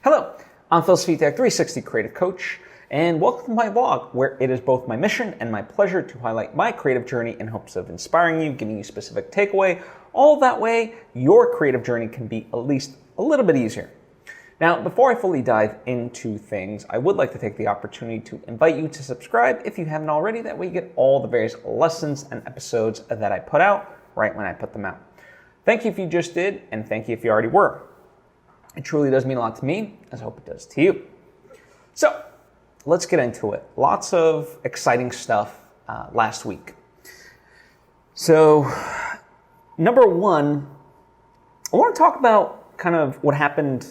Hello, I'm Svitek, 360 Creative Coach, and welcome to my vlog, where it is both my mission and my pleasure to highlight my creative journey in hopes of inspiring you, giving you specific takeaway. All that way, your creative journey can be at least a little bit easier. Now, before I fully dive into things, I would like to take the opportunity to invite you to subscribe if you haven't already. That way you get all the various lessons and episodes that I put out right when I put them out. Thank you if you just did, and thank you if you already were. It truly does mean a lot to me, as I hope it does to you. So, let's get into it. Lots of exciting stuff last week. So, number one, I want to talk about kind of what happened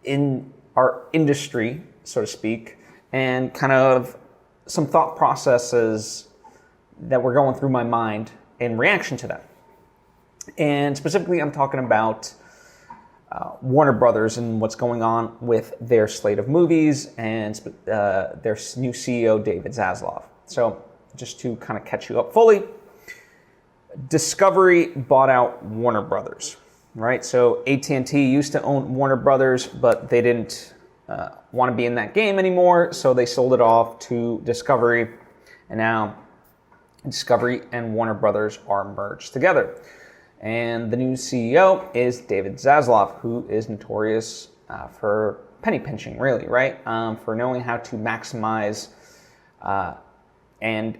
in our industry, so to speak, and kind of some thought processes that were going through my mind in reaction to that. And specifically, I'm talking about Warner Brothers and what's going on with their slate of movies and their new CEO, David Zaslav. So just to kind of catch you up fully, Discovery bought out Warner Brothers, right? So AT&T used to own Warner Brothers, but they didn't want to be in that game anymore, so they sold it off to Discovery, and now Discovery and Warner Brothers are merged together. And the new CEO is David Zaslav, who is notorious for penny pinching, really, right? For knowing how to maximize and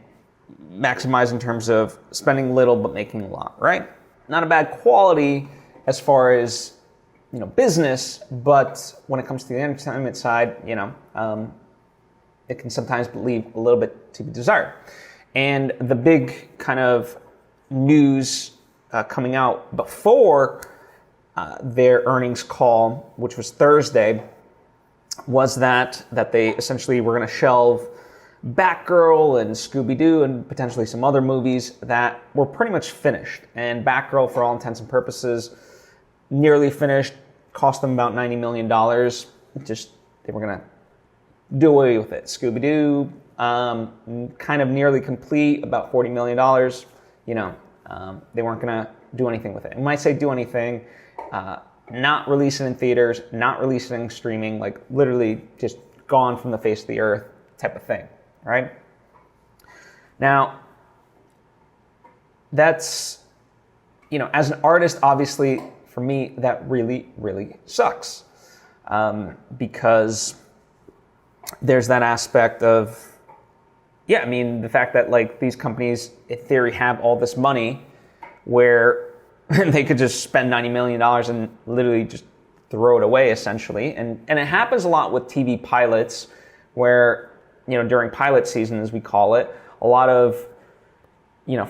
maximize in terms of spending little but making a lot, right? Not a bad quality as far as business, but when it comes to the entertainment side, it can sometimes leave a little bit to be desired. And the big kind of news coming out before their earnings call, which was Thursday, was that they essentially were going to shelve Batgirl and Scooby-Doo and potentially some other movies that were pretty much finished. And Batgirl, for all intents and purposes, nearly finished, cost them about $90 million. They were going to do away with it. Scooby-Doo, kind of nearly complete, about $40 million. They weren't going to do anything with it. And when I say do anything, not release it in theaters, not release it in streaming, like literally just gone from the face of the earth type of thing, right? Now, that's, as an artist, obviously, for me, that really, really sucks. Because there's that aspect of, the fact that these companies, in theory, have all this money where they could just spend $90 million and literally just throw it away, essentially. And it happens a lot with TV pilots where, during pilot season, as we call it, a lot of,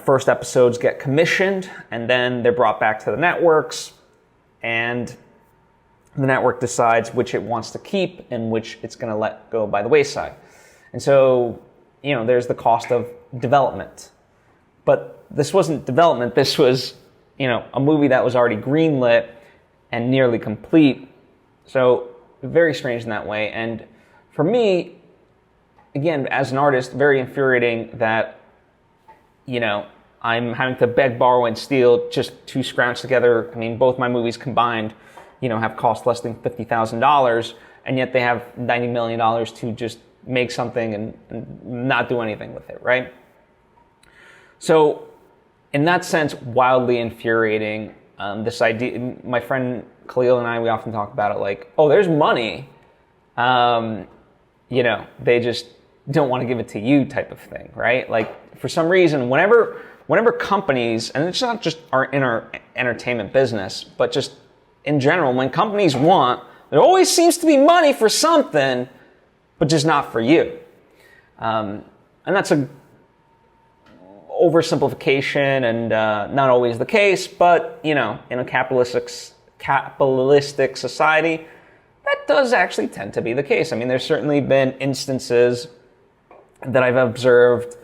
first episodes get commissioned and then they're brought back to the networks, and the network decides which it wants to keep and which it's going to let go by the wayside. And so, there's the cost of development. But this wasn't development. This was, a movie that was already greenlit and nearly complete. So very strange in that way. And for me, again, as an artist, very infuriating that, I'm having to beg, borrow, and steal just to scrounge together. Both my movies combined, have cost less than $50,000, and yet they have $90 million to just make something and not do anything with it, right? So, in that sense, wildly infuriating. This idea, my friend Khalil and I, we often talk about it there's money. They just don't want to give it to you type of thing, right? For some reason, whenever companies, and it's not just in our entertainment business, but just in general, when companies want, there always seems to be money for something, but just not for you. And that's a oversimplification and not always the case, but, in a capitalistic society, that does actually tend to be the case. There's certainly been instances that I've observed,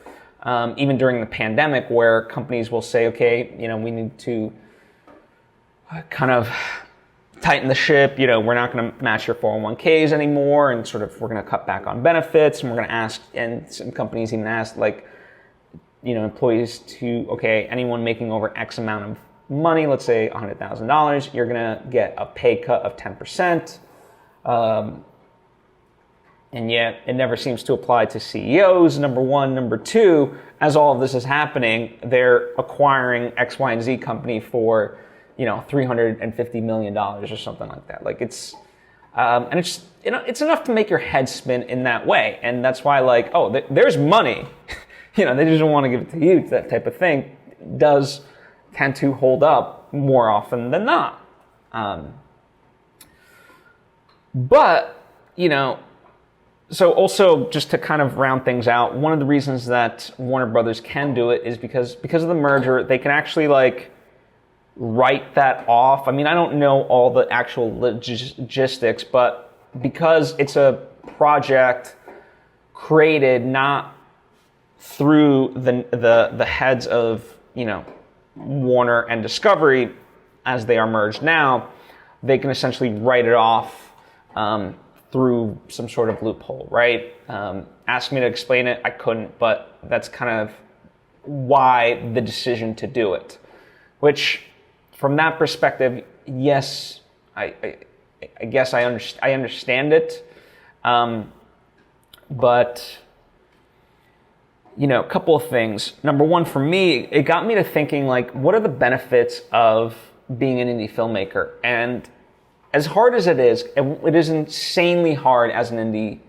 even during the pandemic, where companies will say, okay, we need to kind of tighten the ship, we're not going to match your 401ks anymore, and sort of we're going to cut back on benefits, and we're going to ask, and some companies even ask, employees to, okay, anyone making over X amount of money, let's say $100,000, you're going to get a pay cut of 10%. And yet it never seems to apply to CEOs, number one. Number two, as all of this is happening, they're acquiring X, Y, and Z company for, $350 million or something like that. Like and it's, it's enough to make your head spin in that way. And that's why there's money, they just don't want to give it to you. That type of thing does tend to hold up more often than not. So also just to kind of round things out, one of the reasons that Warner Brothers can do it is because of the merger, they can actually write that off. I mean, I don't know all the actual logistics, but because it's a project created not through the heads of, Warner and Discovery as they are merged now, they can essentially write it off through some sort of loophole, right? Asked me to explain it, I couldn't, but that's kind of why the decision to do it. Which, from that perspective, yes, I guess I understand it, but a couple of things. Number one, for me, it got me to thinking what are the benefits of being an indie filmmaker? And as hard as it is insanely hard as an indie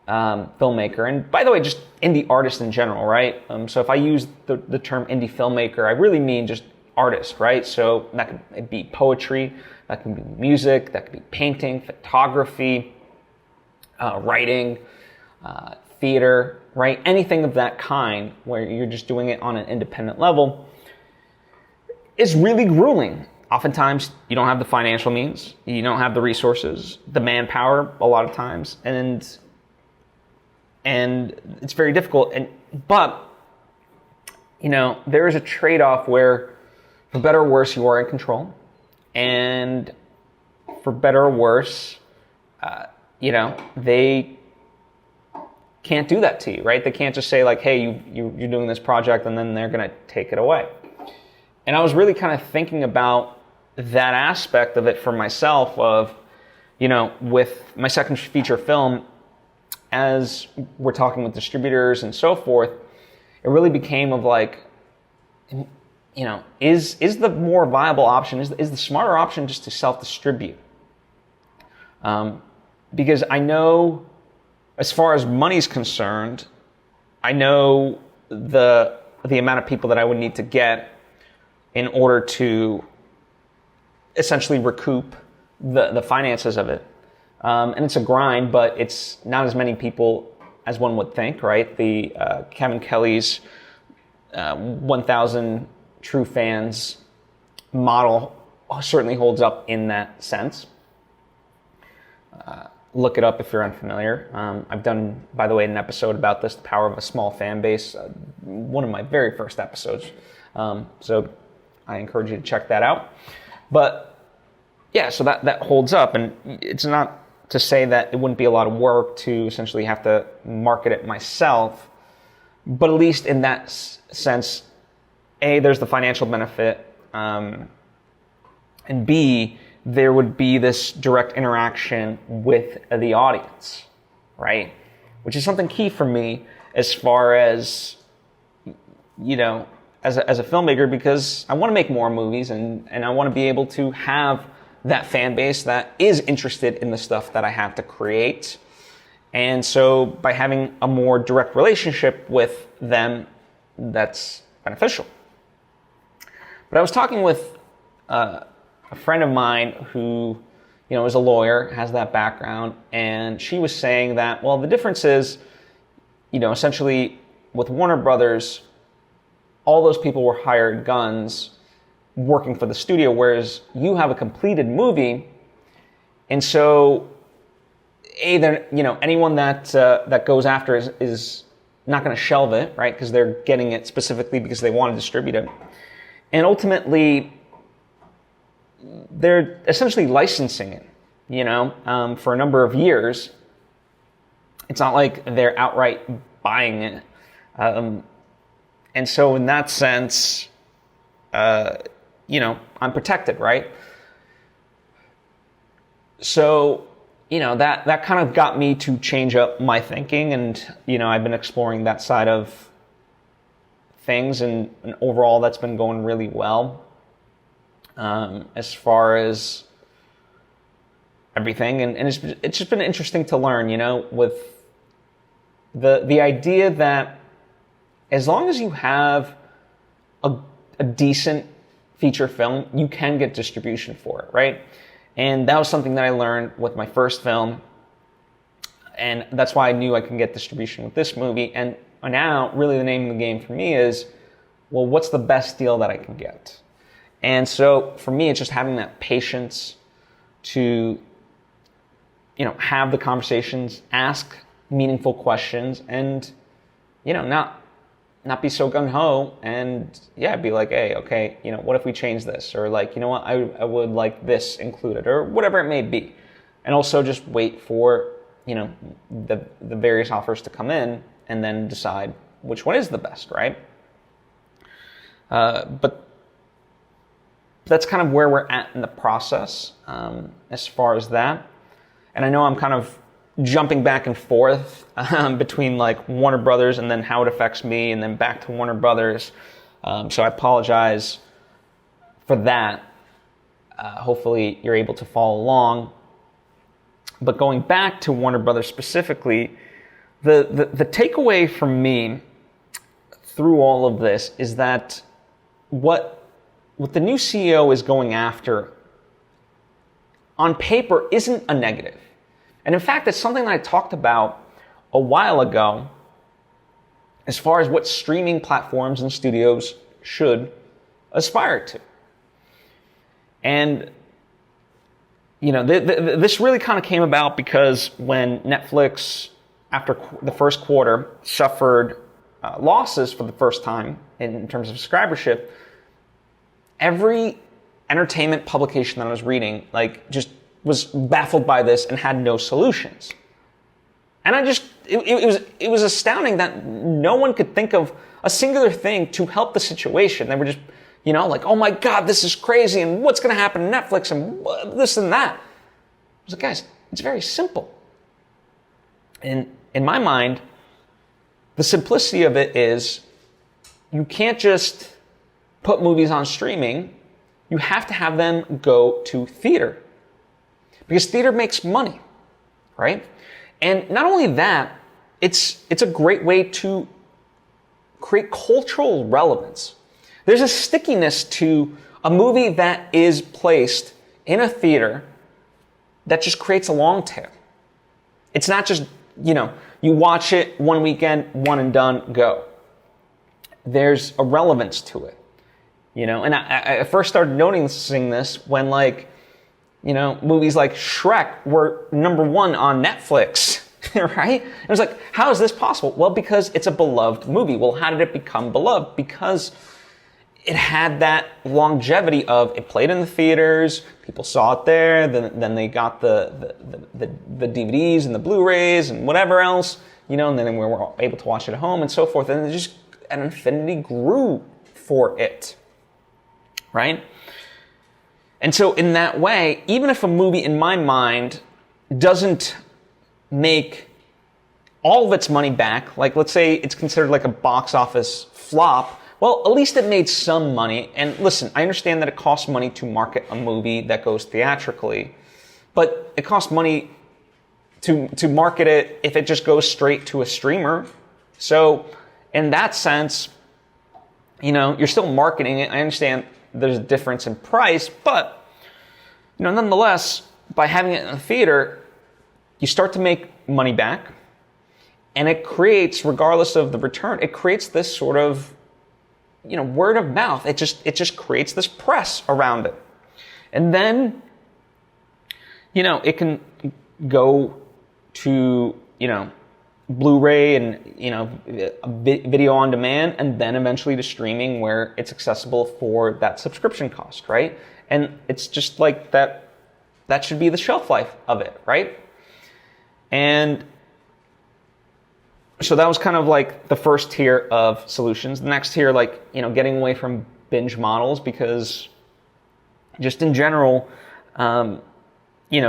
filmmaker. And by the way, just indie artist in general, right? So if I use the term indie filmmaker, I really mean just artist, right? So that could be poetry, that can be music, that could be painting, photography, writing, theater, right? Anything of that kind where you're just doing it on an independent level is really grueling. Oftentimes, you don't have the financial means, you don't have the resources, the manpower a lot of times, and it's very difficult. But there is a trade-off where, for better or worse, you are in control, and for better or worse, they can't do that to you, right? They can't just say hey, you're doing this project, and then they're going to take it away. And I was really kind of thinking about that aspect of it for myself of, with my second feature film, as we're talking with distributors and so forth, it really became of is the more viable option, is the smarter option just to self-distribute? Because I know, as far as money's concerned, I know the amount of people that I would need to get in order to essentially recoup the finances of it. And it's a grind, but it's not as many people as one would think, right? The Kevin Kelly's 1,000 true fans model certainly holds up in that sense. Look it up if you're unfamiliar. I've done, by the way, an episode about this, the power of a small fan base, one of my very first episodes. So I encourage you to check that out. But yeah, so that holds up, and it's not to say that it wouldn't be a lot of work to essentially have to market it myself, but at least in that sense, A, there's the financial benefit, and B, there would be this direct interaction with the audience, right? Which is something key for me as far as, as a filmmaker, because I want to make more movies and I want to be able to have that fan base that is interested in the stuff that I have to create. And so by having a more direct relationship with them, that's beneficial. But I was talking with a friend of mine who, is a lawyer, has that background, and she was saying that, well, the difference is, essentially with Warner Brothers, all those people were hired guns working for the studio, whereas you have a completed movie, and so anyone that goes after is not going to shelve it, right? Because they're getting it specifically because they want to distribute it, and ultimately they're essentially licensing it, for a number of years. It's not like they're outright buying it, and so in that sense, I'm protected, right? So that kind of got me to change up my thinking, and I've been exploring that side of things, and overall that's been going really well. As far as everything, and it's just been interesting to learn, with the idea that as long as you have a decent feature film, you can get distribution for it, right? And that was something that I learned with my first film, and that's why I knew I can get distribution with this movie. And now, really, the name of the game for me is, well, what's the best deal that I can get? And so for me, it's just having that patience to, have the conversations, ask meaningful questions, and, not be so gung-ho, and be like, hey, okay, what if we change this? Or like, what, I would like this included, or whatever it may be. And also just wait for, the various offers to come in, and then decide which one is the best, right? But that's kind of where we're at in the process, as far as that. And I know I'm kind of jumping back and forth between like Warner Brothers and then how it affects me, and then back to Warner Brothers. So I apologize for that. Hopefully you're able to follow along. But going back to Warner Brothers specifically, the takeaway from me through all of this is that what the new CEO is going after on paper isn't a negative. And in fact, it's something that I talked about a while ago as far as what streaming platforms and studios should aspire to. And, this really kind of came about because when Netflix, after the first quarter, suffered losses for the first time in terms of subscribership, every entertainment publication that I was reading, just was baffled by this and had no solutions. And it was astounding that no one could think of a singular thing to help the situation. They were just, oh my God, this is crazy, and what's going to happen to Netflix, and this and that. I was like, guys, it's very simple. And in my mind, the simplicity of it is you can't just put movies on streaming. You have to have them go to theater, because theater makes money, right? And not only that, it's a great way to create cultural relevance. There's a stickiness to a movie that is placed in a theater that just creates a long tail. It's not just, you watch it one weekend, one and done, go. There's a relevance to it, and I first started noticing this when movies like Shrek were #1 on Netflix, right? And it was like, how is this possible? Well, because it's a beloved movie. Well, how did it become beloved? Because it had that longevity of it played in the theaters, people saw it there, then they got the DVDs and the Blu-rays and whatever else, and then we were able to watch it at home and so forth. And it just, an infinity grew for it, right? And so in that way, even if a movie in my mind doesn't make all of its money back, like let's say it's considered like a box office flop, well, at least it made some money. And listen, I understand that it costs money to market a movie that goes theatrically, but it costs money to market it if it just goes straight to a streamer. So in that sense, you're still marketing it. I understand there's a difference in price, but nonetheless, by having it in the theater, you start to make money back, and it creates, regardless of the return, it creates this sort of word of mouth. It just creates this press around it, and then it can go to Blu-ray and video on demand, and then eventually to streaming where it's accessible for that subscription cost, right? And it's just like that should be the shelf life of it, right? And so that was kind of like the first tier of solutions. The next tier, getting away from binge models, because just in general,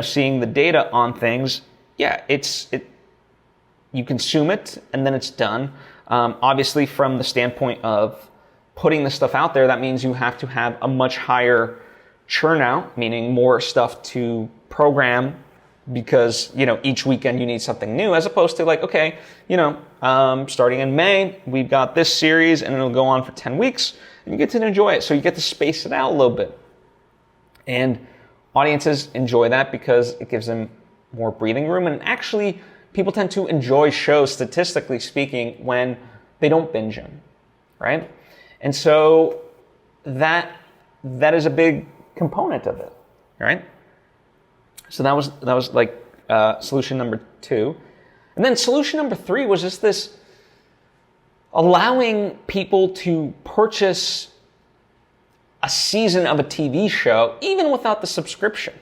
seeing the data on things, yeah, you consume it and then it's done. Obviously, from the standpoint of putting the stuff out there, that means you have to have a much higher churn out, meaning more stuff to program, because each weekend you need something new, as opposed to like, okay, starting in May, we've got this series and it'll go on for 10 weeks and you get to enjoy it. So you get to space it out a little bit. And audiences enjoy that because it gives them more breathing room. And actually, people tend to enjoy shows, statistically speaking, when they don't binge them, right? And so that is a big component of it, right? So that was like solution number 2. And then solution number 3 was just this allowing people to purchase a season of a TV show even without the subscription,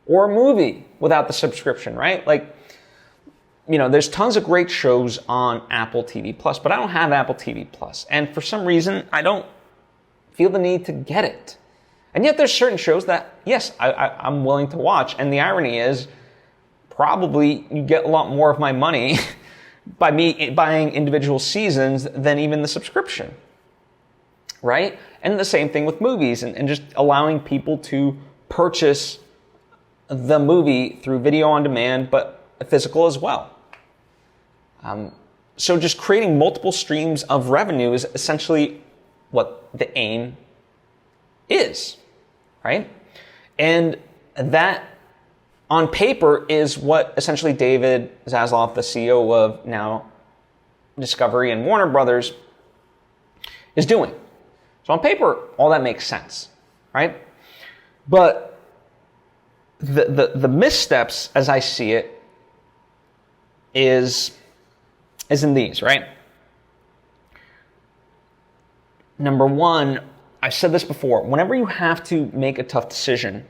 or a movie without the subscription, right? Like, there's tons of great shows on Apple TV Plus, but I don't have Apple TV Plus. And for some reason, I don't feel the need to get it. And yet there's certain shows that, yes, I'm willing to watch. And the irony is, probably you get a lot more of my money by me buying individual seasons than even the subscription, right? And the same thing with movies, and just allowing people to purchase the movie through video on demand, but physical as well. So just creating multiple streams of revenue is essentially what the aim is, right? And that, on paper, is what essentially David Zaslav, the CEO of now Discovery and Warner Brothers, is doing. So on paper, all that makes sense, right? But the missteps, as I see it, is in these, right? Number 1, I've said this before, whenever you have to make a tough decision,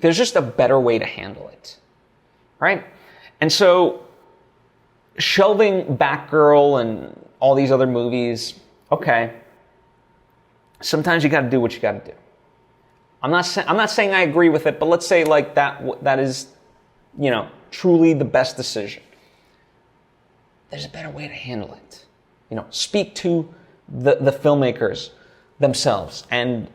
there's just a better way to handle it, right? And so shelving Batgirl and all these other movies, okay, sometimes you got to do what you got to do. I'm not saying I agree with it, but let's say like that is, truly the best decision. There's a better way to handle it. Speak to the filmmakers themselves and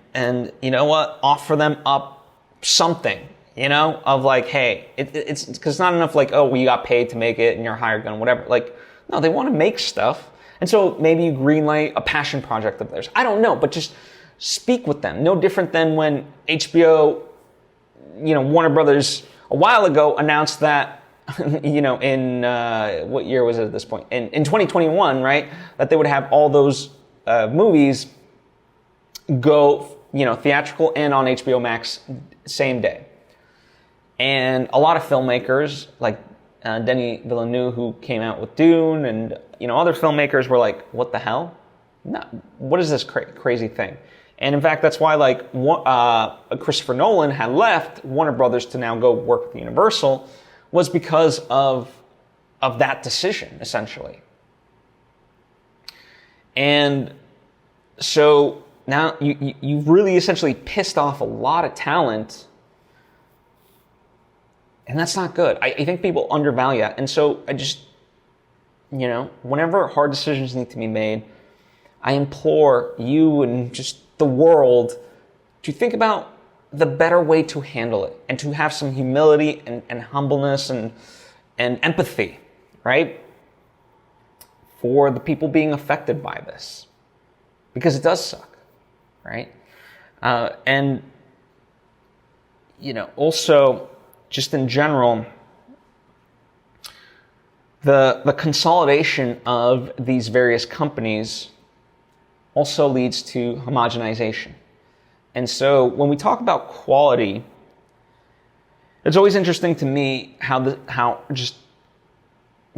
you know what, offer them up something, of like, hey, it's because it's not enough like, oh, well, you got paid to make it and you're a hired gun, whatever. Like, no, they want to make stuff. And so maybe you greenlight a passion project of theirs. I don't know, but just speak with them. No different than when HBO, Warner Brothers a while ago announced that, in what year was it at this point? In 2021, right? That they would have all those movies go, theatrical and on HBO Max same day. And a lot of filmmakers, like Denis Villeneuve, who came out with Dune, and other filmmakers were like, "What the hell? No, what is this crazy thing?" And in fact, that's why Christopher Nolan had left Warner Brothers to now go work with Universal, was because of that decision, essentially. And so now you've really essentially pissed off a lot of talent, and that's not good. I think people undervalue that. And so I just, whenever hard decisions need to be made, I implore you and just the world to think about the better way to handle it, and to have some humility and humbleness and empathy, right? For the people being affected by this. Because it does suck, right? And, also, just in general, the consolidation of these various companies also leads to homogenization. And so when we talk about quality, it's always interesting to me how just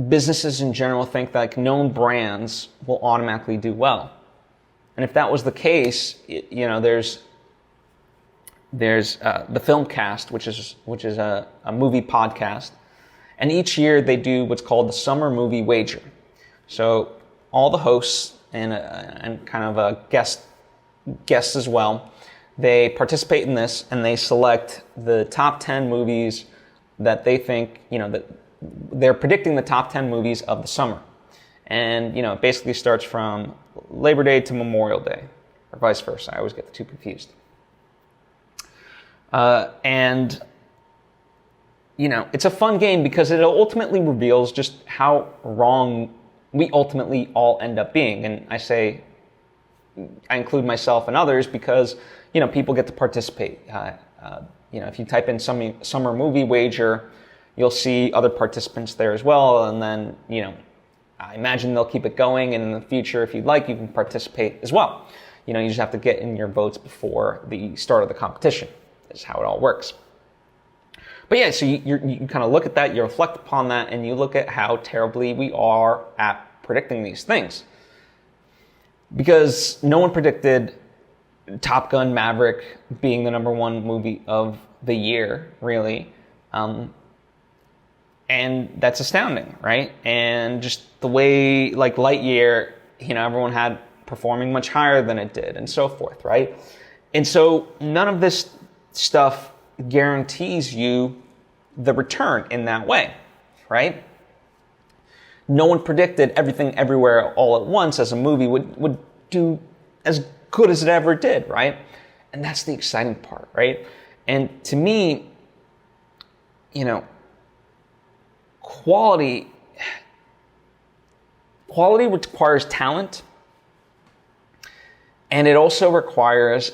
businesses in general think that known brands will automatically do well. And if that was the case, there's the Filmcast, which is a movie podcast, and each year they do what's called the Summer Movie Wager. So all the hosts and kind of guests as well, they participate in this and they select the top 10 movies that they think, that they're predicting the top 10 movies of the summer. And, it basically starts from Labor Day to Memorial Day, or vice versa. I always get the two confused. And it's a fun game because it ultimately reveals just how wrong we ultimately all end up being. And I include myself and others because, people get to participate. If you type in summer movie wager, you'll see other participants there as well. And then, I imagine they'll keep it going. And in the future, if you'd like, you can participate as well. You just have to get in your votes before the start of the competition. That's how it all works. But yeah, so you kind of look at that, you reflect upon that, and you look at how terribly we are at predicting these things. Because no one predicted Top Gun Maverick being the number one movie of the year, really. And that's astounding, right? And just the way, like Lightyear, everyone had performing much higher than it did, and so forth, right? And so none of this stuff guarantees you the return in that way, right? No one predicted Everything Everywhere All at Once as a movie would do as good as it ever did, right? And that's the exciting part, right? And to me, quality requires talent, and it also requires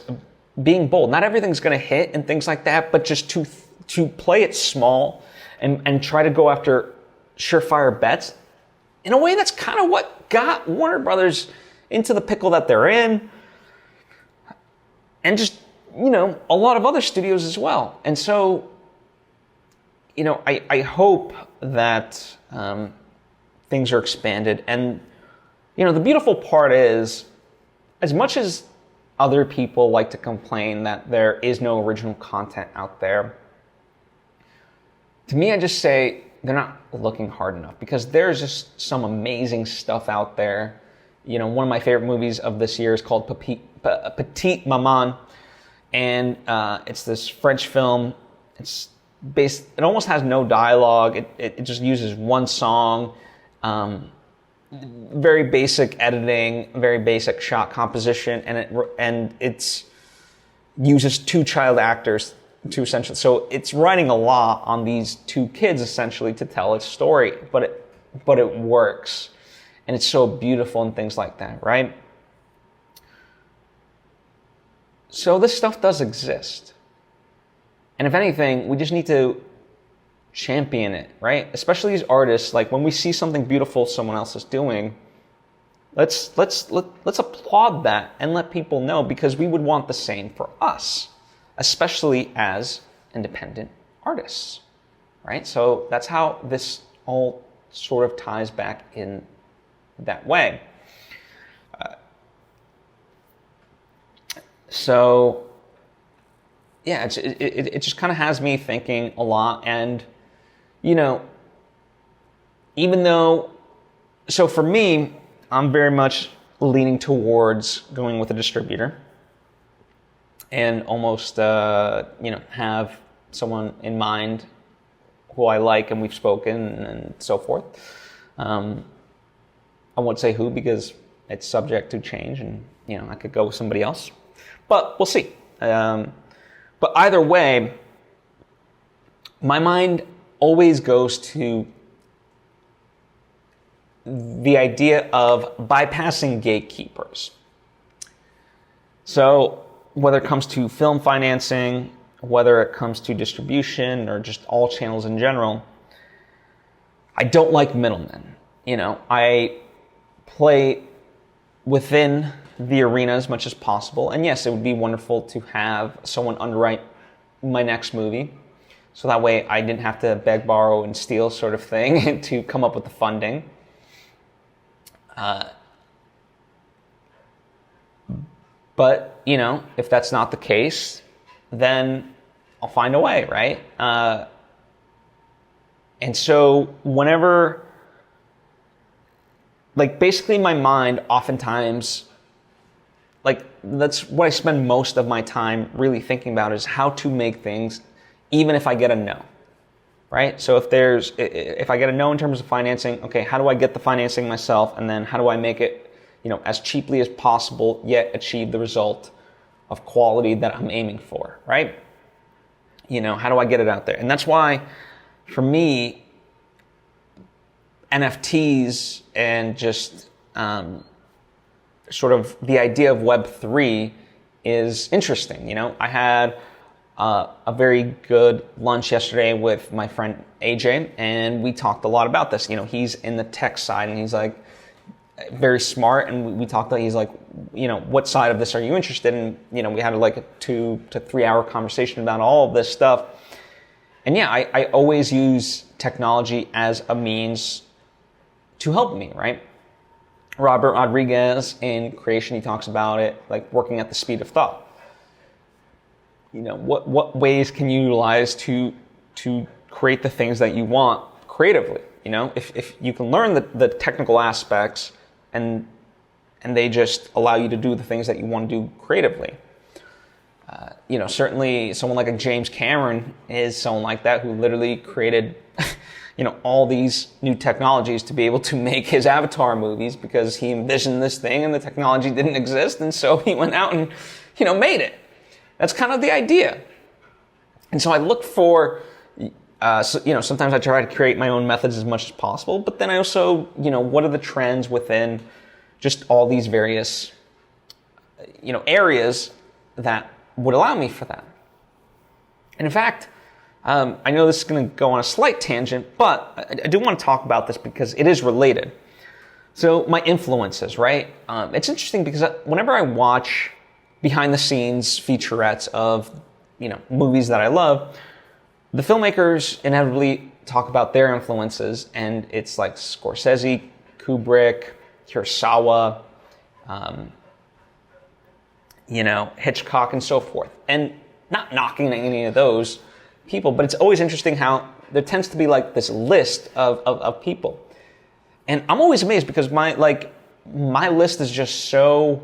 being bold. Not everything's going to hit and things like that, but just to play it small and try to go after surefire bets. In a way, that's kind of what got Warner Brothers into the pickle that they're in, and just, a lot of other studios as well. And so, I hope that things are expanded. And, the beautiful part is, as much as other people like to complain that there is no original content out there, to me, I just say they're not looking hard enough, because there's just some amazing stuff out there. One of my favorite movies of this year is called Petite Maman, and it's this French film. It almost has no dialogue. It just uses one song. Very basic editing, very basic shot composition, and it uses two child actors to essentially. So it's riding a lot on these two kids essentially to tell its story, but it works, and it's so beautiful and things like that, right? So this stuff does exist, and if anything, we just need to champion it, right? Especially these artists. Like, when we see something beautiful someone else is doing, let's applaud that and let people know, because we would want the same for us, especially as independent artists, right? So that's how this all sort of ties back in that way. So yeah, it just kind of has me thinking a lot. And even though, so for me, I'm very much leaning towards going with a distributor and almost, have someone in mind who I like and we've spoken and so forth. I won't say who, because it's subject to change, and, I could go with somebody else, but we'll see. But either way, my mind always goes to the idea of bypassing gatekeepers. So whether it comes to film financing, whether it comes to distribution, or just all channels in general, I don't like middlemen. I play within the arena as much as possible. And yes, it would be wonderful to have someone underwrite my next movie, so that way I didn't have to beg, borrow, and steal sort of thing to come up with the funding. But, if that's not the case, then I'll find a way, right? And so whenever, basically my mind oftentimes, that's what I spend most of my time really thinking about, is how to make things, even if I get a no, right? So if I get a no in terms of financing, okay, how do I get the financing myself? And then how do I make it, as cheaply as possible, yet achieve the result of quality that I'm aiming for, right? How do I get it out there? And that's why, for me, NFTs and just sort of the idea of Web3 is interesting. I had a very good lunch yesterday with my friend AJ, and we talked a lot about this. He's in the tech side, and he's like very smart, and we talked. He's like, what side of this are you interested in? We had like a 2 to 3 hour conversation about all of this stuff. And yeah, I always use technology as a means to help me, right? Robert Rodriguez in Creation, he talks about it like working at the speed of thought. What ways can you utilize to create the things that you want creatively? If you can learn the technical aspects and they just allow you to do the things that you want to do creatively. Certainly someone like a James Cameron is someone like that, who literally created all these new technologies to be able to make his Avatar movies, because he envisioned this thing and the technology didn't exist, and so he went out and made it. That's kind of the idea. And so I look for sometimes I try to create my own methods as much as possible, but then I also what are the trends within just all these various areas that would allow me for that. And in fact, I know this is going to go on a slight tangent, but I do want to talk about this because it is related. So my influences, right? It's interesting because whenever I watch behind the scenes featurettes of, movies that I love, the filmmakers inevitably talk about their influences, and it's like Scorsese, Kubrick, Kurosawa, Hitchcock, and so forth. And not knocking any of those people, but it's always interesting how there tends to be like this list of people. And I'm always amazed because my list is just so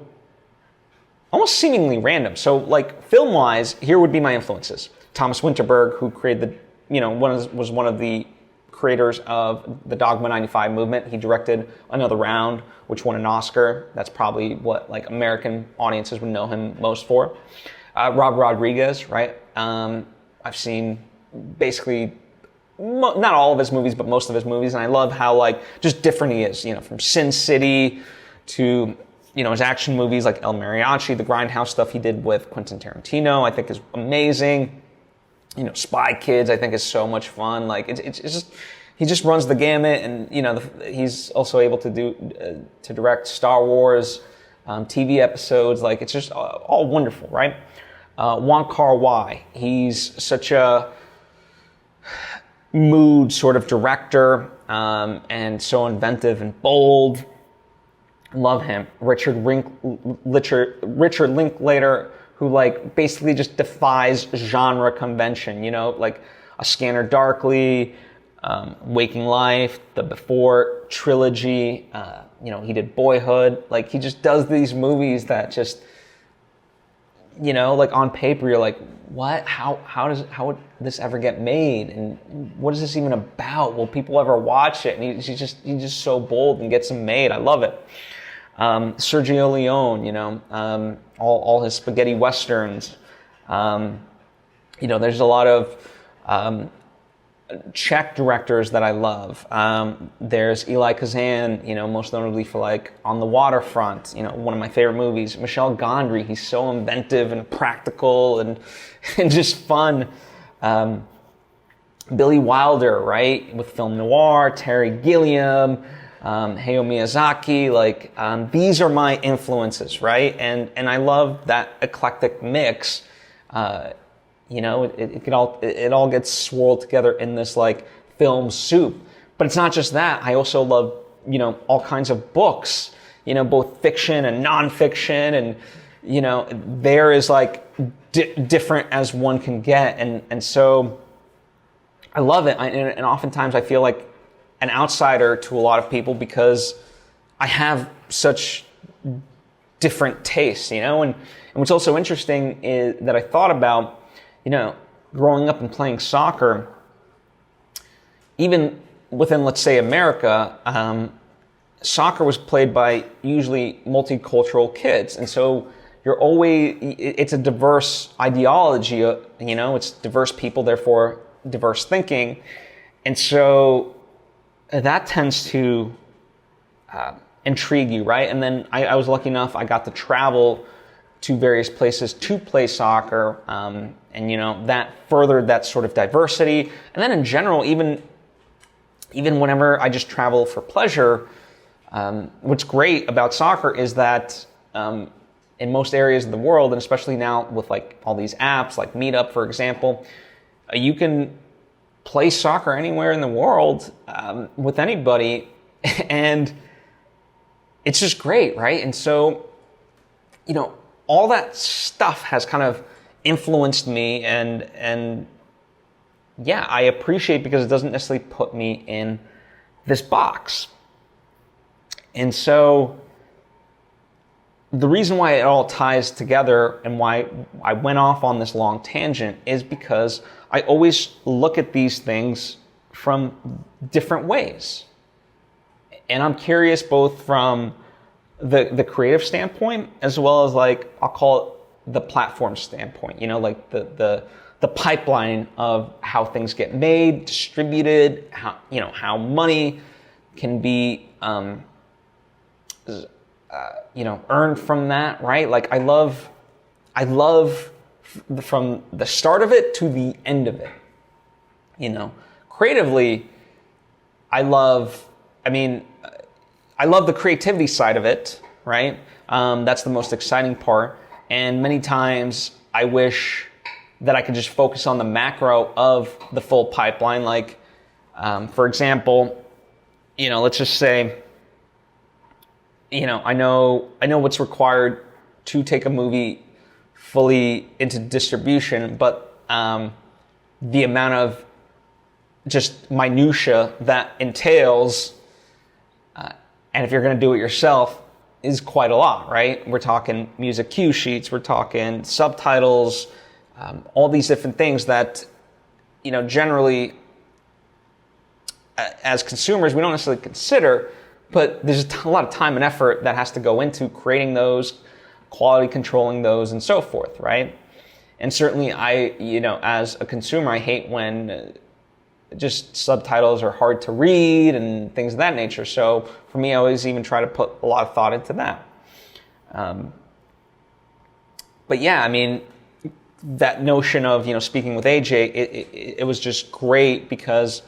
almost seemingly random. So like film-wise, here would be my influences. Thomas Winterberg, who created was one of the creators of the Dogma 95 movement. He directed Another Round, which won an Oscar. That's probably what like American audiences would know him most for. Rob Rodriguez, right? I've seen basically not all of his movies, but most of his movies, and I love how like just different he is. From Sin City to his action movies like El Mariachi, the Grindhouse stuff he did with Quentin Tarantino, I think is amazing. Spy Kids, I think is so much fun. Like it's just, he just runs the gamut, and he's also able to direct Star Wars TV episodes. Like it's just all wonderful, right? Wong Kar-wai, he's such a mood sort of director, and so inventive and bold. Love him. Richard Linklater, who like basically just defies genre convention. Like A Scanner Darkly, Waking Life, the Before trilogy. He did Boyhood. Like he just does these movies that just, like on paper you're like, what? How would this ever get made? And what is this even about? Will people ever watch it? And he's just so bold and gets them made. I love it. Sergio Leone, all his spaghetti westerns. There's a lot of Czech directors that I love. There's Eli Kazan, most notably for like On the Waterfront, one of my favorite movies. Michel Gondry, he's so inventive and practical and just fun. Billy Wilder, right, with film noir. Terry Gilliam. Hayao Miyazaki, like these are my influences, right? And I love that eclectic mix. It all gets swirled together in this like film soup. But it's not just that. I also love all kinds of books, both fiction and nonfiction, and there is like different as one can get, and so I love it. And oftentimes I feel like an outsider to a lot of people because I have such different tastes, and what's also interesting is that I thought about, growing up and playing soccer, even within, let's say, America, soccer was played by usually multicultural kids. And so it's a diverse ideology, it's diverse people, therefore diverse thinking. And so that tends to intrigue you, right? And then I was lucky enough, I got to travel to various places to play soccer, and that furthered that sort of diversity. And then in general, even whenever I just travel for pleasure, what's great about soccer is that in most areas of the world, and especially now with like all these apps like Meetup, for example, you can play soccer anywhere in the world with anybody, and it's just great, right? And so, all that stuff has kind of influenced me, and yeah, I appreciate, because it doesn't necessarily put me in this box. And so the reason why it all ties together and why I went off on this long tangent is because I always look at these things from different ways. And I'm curious both from the creative standpoint as well as, like, I'll call it the platform standpoint, like the pipeline of how things get made, distributed, how money can be earned from that, right? Like I love from the start of it to the end of it. Creatively, I love the creativity side of it, right? That's the most exciting part. And many times I wish that I could just focus on the macro of the full pipeline. Like, for example, let's just say, I know what's required to take a movie fully into distribution, but the amount of just minutia that entails, and if you're going to do it yourself, is quite a lot, right? We're talking music cue sheets, we're talking subtitles, all these different things that, generally, as consumers, we don't necessarily consider, but there's a lot of time and effort that has to go into creating those, quality controlling those, and so forth, right? And certainly as a consumer, I hate when just subtitles are hard to read and things of that nature. So for me, I always even try to put a lot of thought into that. But yeah, that notion of, speaking with AJ, it was just great because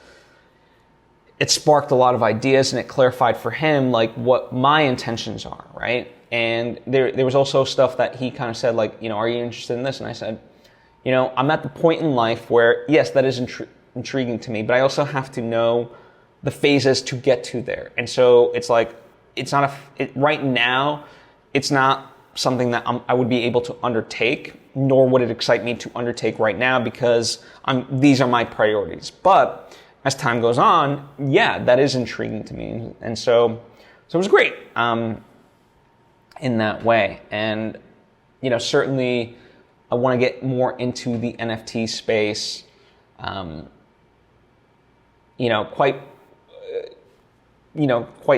it sparked a lot of ideas and it clarified for him like what my intentions are, right? And there was also stuff that he kind of said, like, are you interested in this? And I said, I'm at the point in life where, yes, that is intriguing to me, but I also have to know the phases to get to there. And so it's like, right now, it's not something that I would be able to undertake, nor would it excite me to undertake right now because these are my priorities. But as time goes on, yeah, that is intriguing to me. And so it was great in that way. And, certainly I want to get more into the NFT space. Quite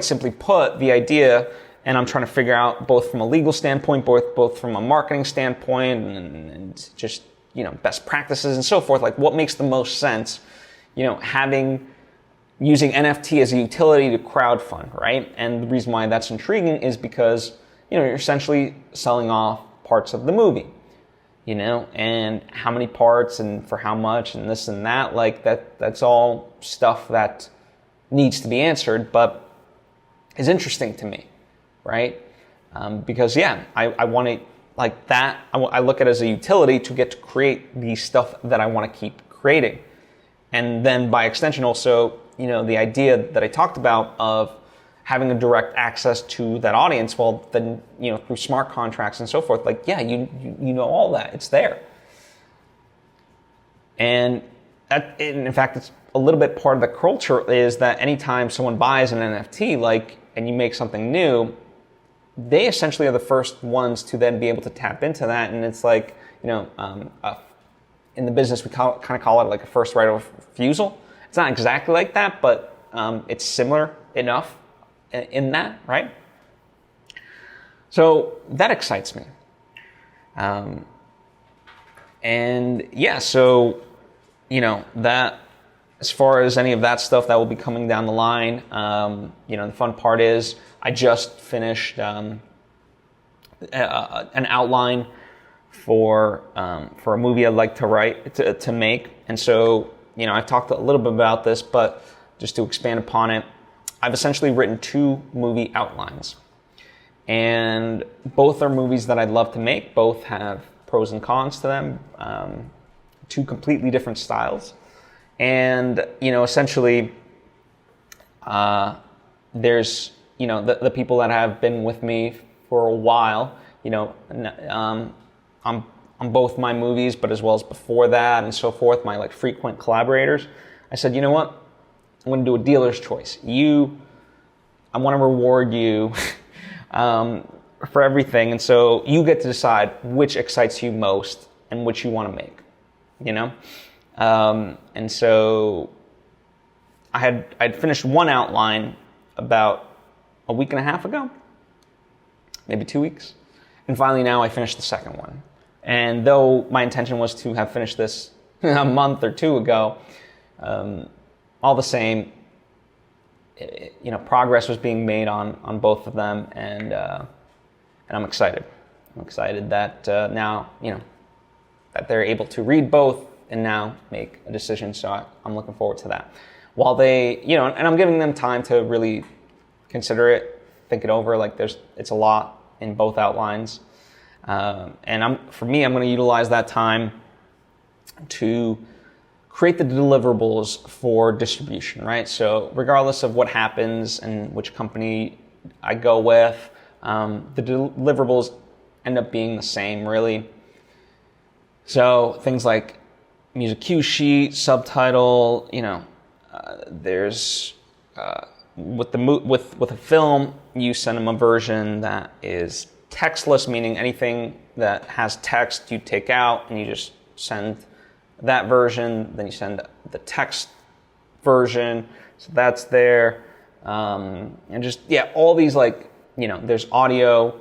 simply put, the idea, and I'm trying to figure out both from a legal standpoint, both from a marketing standpoint, and just, best practices and so forth, like what makes the most sense, using NFT as a utility to crowdfund, right? And the reason why that's intriguing is because, you're essentially selling off parts of the movie, and how many parts and for how much and this and that, like that's all stuff that needs to be answered, but is interesting to me, right? Because yeah, I want to, like that, I look at it as a utility to get to create the stuff that I want to keep creating. And then by extension also, the idea that I talked about of having a direct access to that audience, well then, through smart contracts and so forth, like, yeah, you know all that, it's there. And in fact, it's a little bit part of the culture is that anytime someone buys an NFT, like, and you make something new, they essentially are the first ones to then be able to tap into that. And it's like, in the business, we kind of call it like a first right of refusal. It's not exactly like that, but it's similar enough in that, right? So that excites me. And yeah, so, that, as far as any of that stuff that will be coming down the line, the fun part is I just finished an outline for a movie I'd like to write, to make. And so, I've talked a little bit about this, but just to expand upon it, I've essentially written 2 movie outlines. And both are movies that I'd love to make. Both have pros and cons to them, 2 completely different styles. And, essentially, there's, the people that have been with me for a while, on both my movies, but as well as before that and so forth, my like frequent collaborators. I said, you know what? I'm going to do a dealer's choice. I want to reward you for everything. And so you get to decide which excites you most and which you want to make, and so I'd finished one outline about a week and a half ago, maybe 2 weeks. And finally now I finished the second one. And though my intention was to have finished this a month or 2 ago, all the same, progress was being made on both of them, and I'm excited. I'm excited that now, that they're able to read both and now make a decision. So I'm looking forward to that. While they, and I'm giving them time to really consider it, think it over. Like it's a lot in both outlines. And I'm going to utilize that time to create the deliverables for distribution, right? So regardless of what happens and which company I go with, the deliverables end up being the same, really. So things like music cue sheet, subtitle, there's with a film, you send them a version that is textless, meaning anything that has text you take out and you just send that version. Then you send the text version, so that's there, and just all these there's audio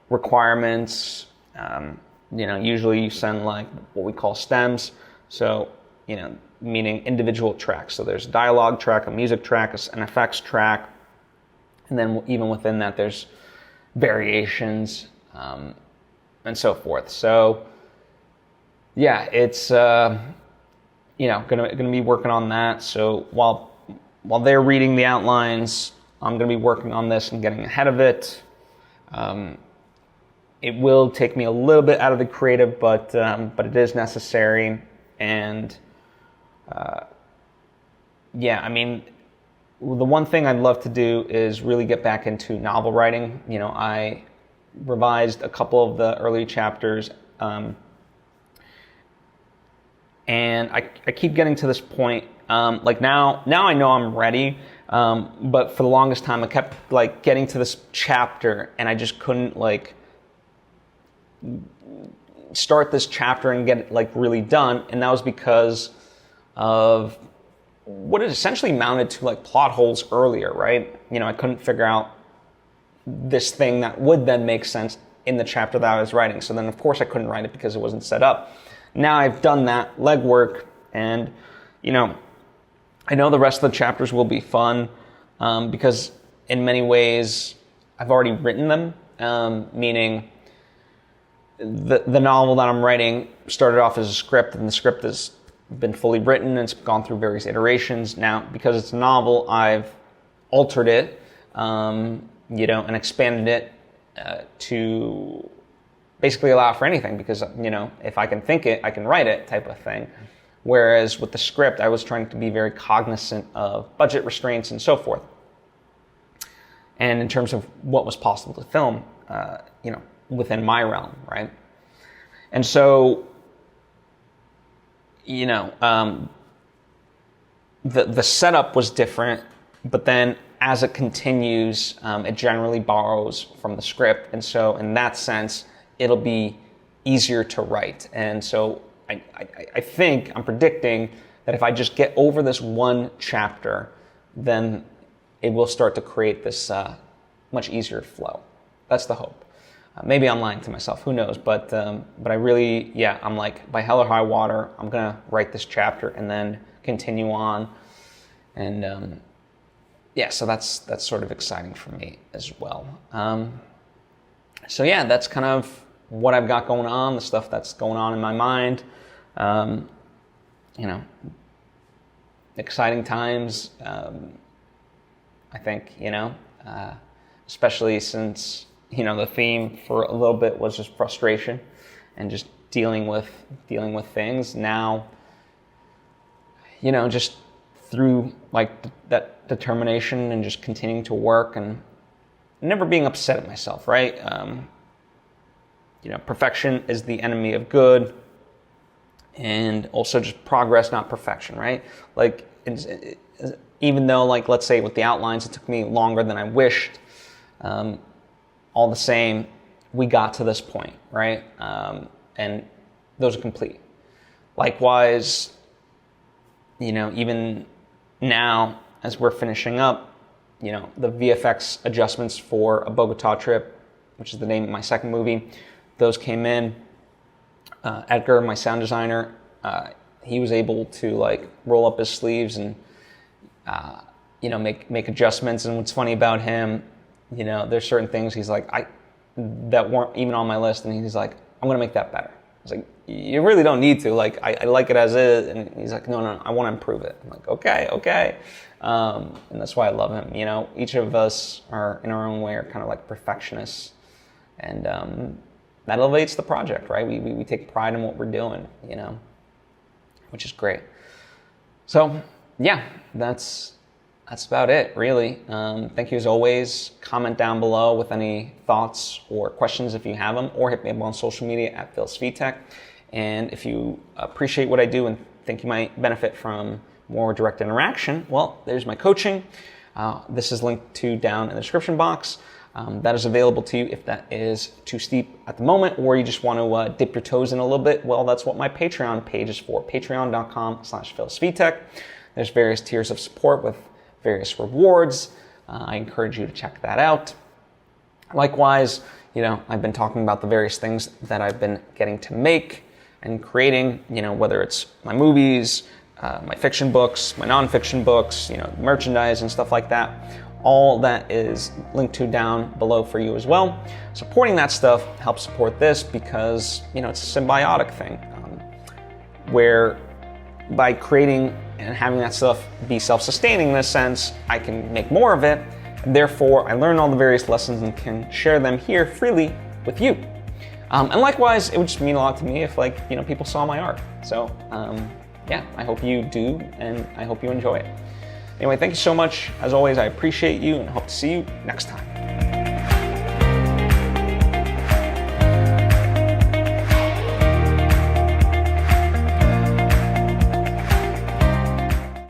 requirements. Usually you send like what we call stems, so meaning individual tracks. So there's a dialogue track, a music track, an effects track, and then even within that there's variations, and so forth. So it's gonna be working on that. So while they're reading the outlines, I'm gonna be working on this and getting ahead of it. It will take me a little bit out of the creative, but it is necessary. And the one thing I'd love to do is really get back into novel writing. I revised a couple of the early chapters, and I keep getting to this point. Now I know I'm ready, but for the longest time I kept getting to this chapter and I just couldn't start this chapter and get it really done, and that was because of what it essentially mounted to plot holes earlier, right? I couldn't figure out this thing that would then make sense in the chapter that I was writing. So then of course I couldn't write it because it wasn't set up. Now I've done that legwork, and I know the rest of the chapters will be fun, because in many ways I've already written them, meaning the novel that I'm writing started off as a script, and the script has been fully written and it's gone through various iterations. Now, because it's a novel, I've altered it, and expanded it to basically allow for anything, because if I can think it, I can write it, type of thing. Whereas with the script, I was trying to be very cognizant of budget restraints and so forth, and in terms of what was possible to film, within my realm, right? And so, the setup was different, but then as it continues, it generally borrows from the script. And so in that sense, it'll be easier to write. And so I think, I'm predicting that if I just get over this one chapter, then it will start to create this much easier flow. That's the hope. Maybe I'm lying to myself, who knows? But I really, yeah, I'm like, by hell or high water, I'm gonna write this chapter and then continue on. And yeah, so that's sort of exciting for me as well. So yeah, that's kind of what I've got going on, the stuff that's going on in my mind. You know, exciting times, I think, you know, especially since, you know, the theme for a little bit was just frustration and just dealing with things. Now, you know, just through like that determination and just continuing to work and never being upset at myself, right? You know, perfection is the enemy of good, and also just progress, not perfection, right? Like, even though, like, let's say with the outlines, it took me longer than I wished, all the same, we got to this point, right? And those are complete. Likewise, you know, even now, as we're finishing up, you know, the VFX adjustments for A Bogota Trip, which is the name of my second movie, those came in. Edgar, my sound designer, he was able to like roll up his sleeves and you know, make adjustments. And what's funny about him, you know, there's certain things he's like, that weren't even on my list, and he's like, I'm gonna make that better. I was like, you really don't need to. Like, I like it as is. And he's like, no, I want to improve it. I'm like, okay. And that's why I love him. You know, each of us are in our own way are kind of like perfectionists, and that elevates the project, right? We take pride in what we're doing, you know, which is great. So yeah, that's about it, really. Thank you as always. Comment down below with any thoughts or questions if you have them, or hit me up on social media at Svitek. And if you appreciate what I do and think you might benefit from more direct interaction, well, there's my coaching. This is linked to down in the description box. That is available to you if that is too steep at the moment, or you just want to dip your toes in a little bit. Well, that's what my Patreon page is for, patreon.com/PhilSvitek. There's various tiers of support with various rewards. I encourage you to check that out. Likewise, you know, I've been talking about the various things that I've been getting to make and creating, you know, whether it's my movies, my fiction books, my nonfiction books, you know, merchandise and stuff like that. All that is linked to down below for you as well. Supporting that stuff helps support this because, you know, it's a symbiotic thing where by creating and having that stuff be self-sustaining in this sense, I can make more of it. Therefore, I learn all the various lessons and can share them here freely with you. And likewise, it would just mean a lot to me if, like, you know, people saw my art. So, yeah, I hope you do, and I hope you enjoy it. Anyway, thank you so much. As always, I appreciate you and hope to see you next time.